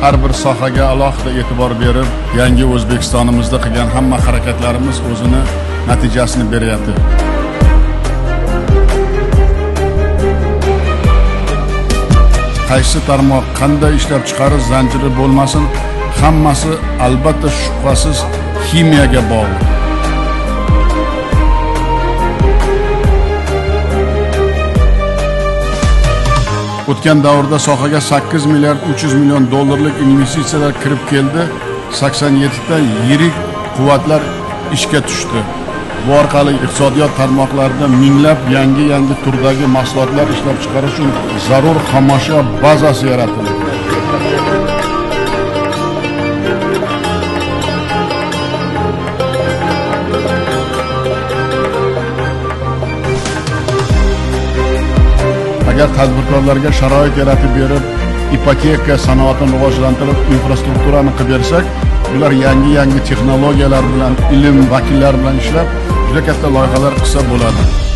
har bir sohaga alohida e'tibor berib, yangi O'zbekistonimizda qilgan hamma harakatlarimiz o'zini natijasini beryapti. Qaysi tarmoq qanday ishlab chiqarish zanjiri bo'lmasin, hammasi albatta shubhasiz ximiyaga bog'liq. O'tgan davrda sohaga 8 milliard 300 million dollarlik investitsiyalar kirib keldi. 87 ta yirik quvvatlar ishga tushdi. Bu orqali iqtisodiyot tarmoqlarida minglab yangi turdagi mahsulotlar ishlab chiqarish uchun zarur xomashyo bazasi yaratildi. Agar tadbirkorlarga sharoit yaratib berib, ipoteka sanoatini rivojlantirib, infrastrukturani qilib bersak, ular yangi texnologiyalar bilan, ilm vakillari bilan ishlab, juda katta loyihalar qilsa bo'ladi.